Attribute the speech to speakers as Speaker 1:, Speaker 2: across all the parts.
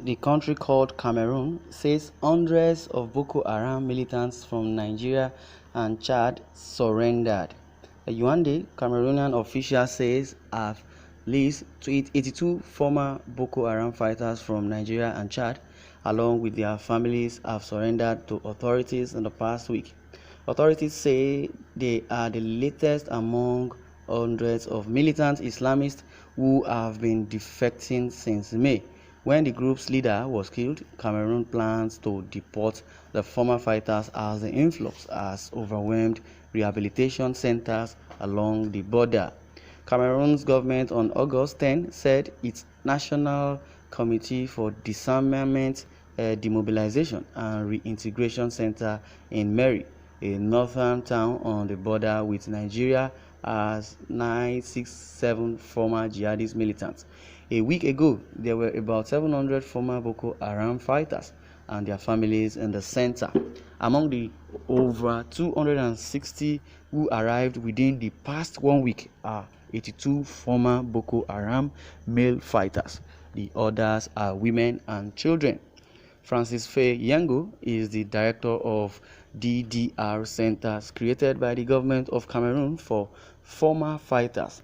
Speaker 1: the country called Cameroon, says hundreds of Boko Haram militants from Nigeria and Chad surrendered. A Yaoundé, Cameroonian official says have released 82 former Boko Haram fighters from Nigeria and Chad, along with their families, have surrendered to authorities in the past week. Authorities say they are the latest among hundreds of militant Islamists who have been defecting since May. When the group's leader was killed, Cameroon plans to deport the former fighters as the influx has overwhelmed rehabilitation centers along the border. Cameroon's government on August 10 said its National Committee for Disarmament, Demobilization and Reintegration Center in Meri, a northern town on the border with Nigeria, has 967 former jihadist militants. A week ago, there were about 700 former Boko Haram fighters and their families in the center. Among the over 260 who arrived within the past 1 week are 82 former Boko Haram male fighters. The others are women and children. Francis Faye Yango is the director of DDR centers created by the government of Cameroon for former fighters.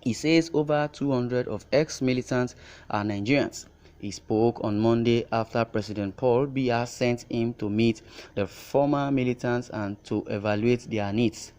Speaker 1: He says over 200 of ex-militants are Nigerians. He spoke on Monday after President Paul Biya sent him to meet the former militants and to evaluate their needs.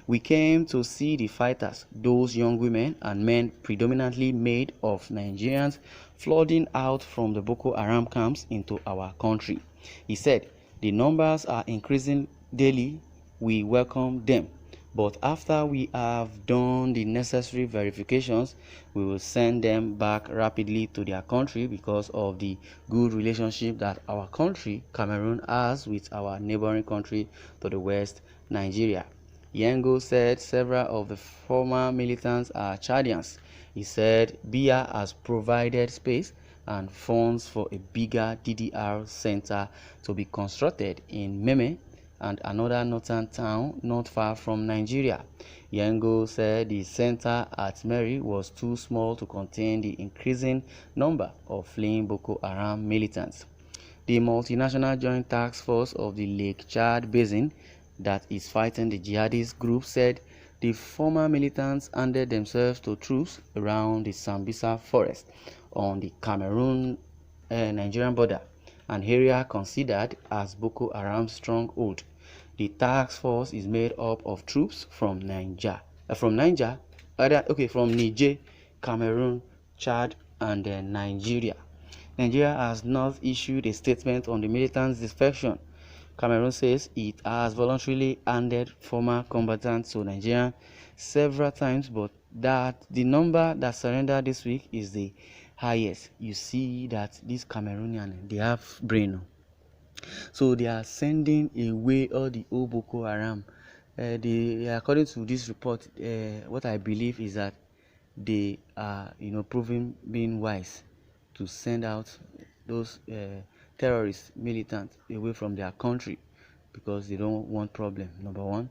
Speaker 1: We came to see the fighters, those young women and men predominantly made of Nigerians, flooding out from the Boko Haram camps into our country. He said, the numbers are increasing daily. We welcome them. But after we have done the necessary verifications, we will send them back rapidly to their country because of the good relationship that our country, Cameroon, has with our neighboring country to the west, Nigeria. Yango said several of the former militants are Chadians. He said Biya has provided space and funds for a bigger DDR center to be constructed in Meme and another northern town not far from Nigeria. Yango said the center at Meri was too small to contain the increasing number of fleeing Boko Haram militants. The multinational joint task force of the Lake Chad Basin that is fighting the jihadist group said the former militants handed themselves to troops around the Sambisa forest on the Cameroon-Nigerian border, an area considered as Boko Haram's stronghold. The task force is made up of troops from Niger, Cameroon, Chad, and Nigeria. Nigeria has not issued a statement on the militants' defection. Cameroon says it has voluntarily handed former combatants to Nigeria several times, but that the number that surrendered this week is the highest. You see that these Cameroonians, they have brain. So they are sending away all the old Boko Haram. According to this report, what I believe is that they are, proving being wise to send out those terrorist militants away from their country because they don't want problem, number one.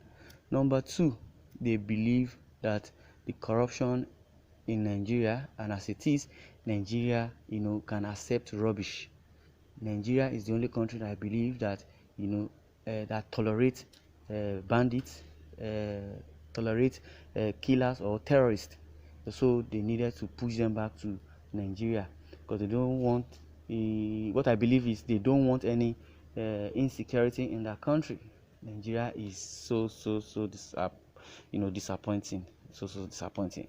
Speaker 1: Number two, they believe that the corruption in Nigeria, and as it is, Nigeria, can accept rubbish. Nigeria is the only country that I believe that, that tolerates bandits, tolerate killers or terrorists. So they needed to push them back to Nigeria because they don't want, what I believe is they don't want any insecurity in their country. Nigeria is so disappointing, so disappointing.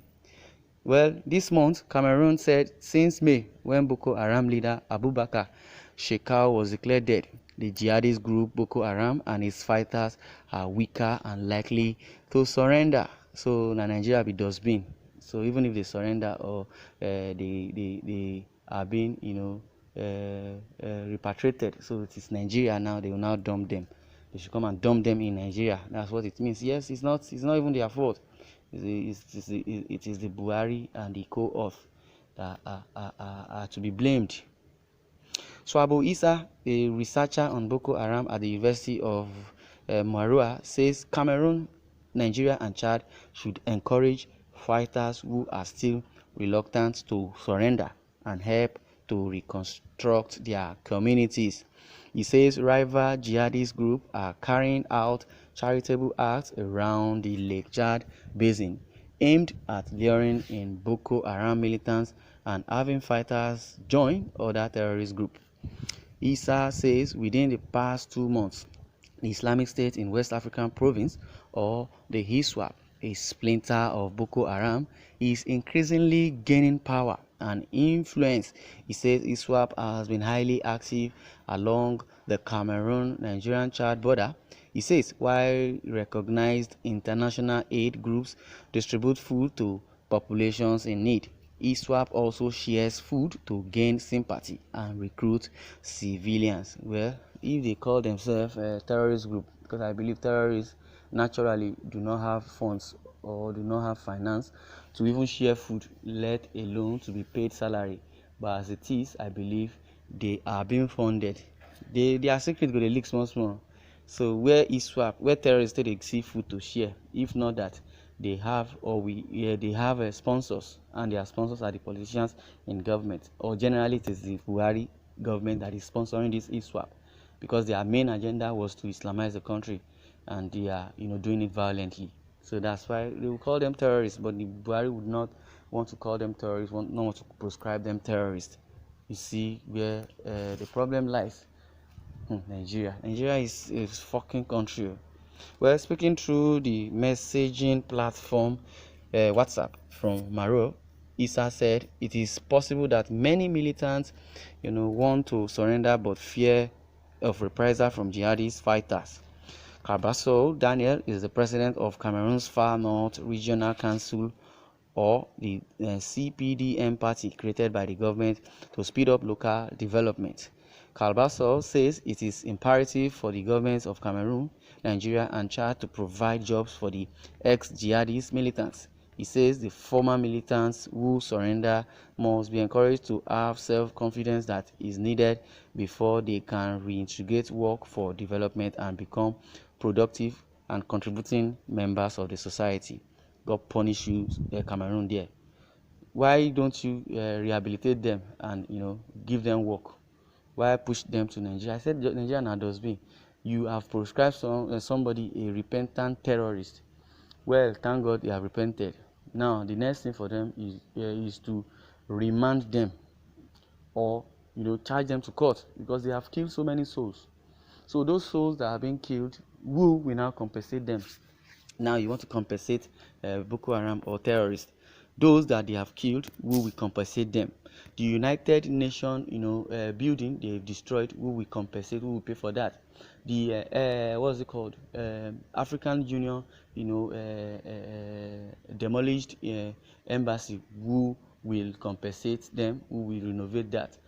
Speaker 1: Well, this month, Cameroon said since May, when Boko Haram leader Abubakar Shekau was declared dead, the jihadist group Boko Haram and its fighters are weaker and likely to surrender. So Nigeria be dustbin. So even if they surrender or they are being repatriated, so it is Nigeria now. They will now dump them. They should come and dump them in Nigeria. That's what it means. Yes, it's not even their fault. It is the Buhari and the co-author that are to be blamed. So Abu Isa, a researcher on Boko Haram at the University of Marua, says Cameroon, Nigeria, and Chad should encourage fighters who are still reluctant to surrender and help to reconstruct their communities. He says rival jihadist groups are carrying out charitable acts around the Lake Chad basin aimed at luring in Boko Haram militants and having fighters join other terrorist groups. Issa says within the past 2 months, the Islamic State in West African province, or the ISWAP, a splinter of Boko Haram, is increasingly gaining power and influence. He says ISWAP has been highly active along the Cameroon-Nigerian-Chad border. He says while recognized international aid groups distribute food to populations in need, ISWAP also shares food to gain sympathy and recruit civilians. Well, if they call themselves a terrorist group, because I believe terrorists naturally do not have funds or do not have finance to even share food, let alone to be paid salary. But as it is, I believe they are being funded. Their secret go dey leak small small. So where ISWAP, where terrorists they see food to share, if not that they have they have sponsors, and their sponsors are the politicians in government, or generally it is the Buhari government that is sponsoring this ISWAP, because their main agenda was to Islamize the country, and they are doing it violently. So that's why they will call them terrorists, but the Buhari would not want to call them terrorists, not want to prescribe them terrorists. You see where the problem lies. Nigeria is a fucking country. Well, speaking through the messaging platform WhatsApp from Maro, Issa said it is possible that many militants, want to surrender but fear of reprisal from jihadist fighters. Carbasso Daniel is the president of Cameroon's Far North Regional Council, or the CPDM party created by the government to speed up local development. Calbaso says it is imperative for the governments of Cameroon, Nigeria, and Chad to provide jobs for the ex-jihadist militants. He says the former militants who surrender must be encouraged to have self-confidence that is needed before they can reintegrate work for development and become productive and contributing members of the society. God punish you, Cameroon there. Why don't you rehabilitate them and give them work? Why push them to Nigeria? I said Nigeria now does be. You have prescribed somebody a repentant terrorist. Well, thank God they have repented. Now the next thing for them is to remand them, or charge them to court, because they have killed so many souls. So those souls that have been killed, who will now compensate them? Now you want to compensate Boko Haram or terrorists. Those that they have killed, who will compensate them? The United Nations, building they've destroyed, who will compensate? Who will pay for that? The what's it called? African Union, demolished embassy. Who will compensate them? Who will renovate that?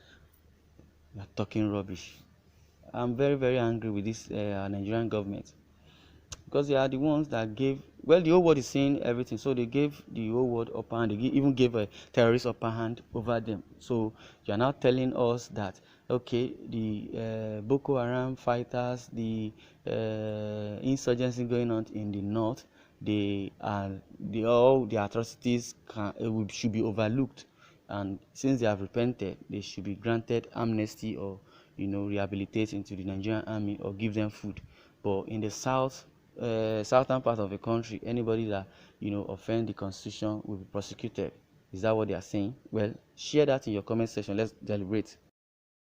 Speaker 1: You are talking rubbish. I'm very, very angry with this Nigerian government, because they are the ones that gave, well, the whole world is saying everything, so they gave the whole world upper hand. They even gave a terrorist upper hand over them. So you are now telling us that, okay, the Boko Haram fighters, the insurgency going on in the north, all the atrocities should be overlooked, and since they have repented, they should be granted amnesty, or rehabilitate into the Nigerian army, or give them food. But in the southern part of the country, anybody that offend the constitution will be prosecuted. Is that what they are saying? Well, share that in your comment section. Let's deliberate.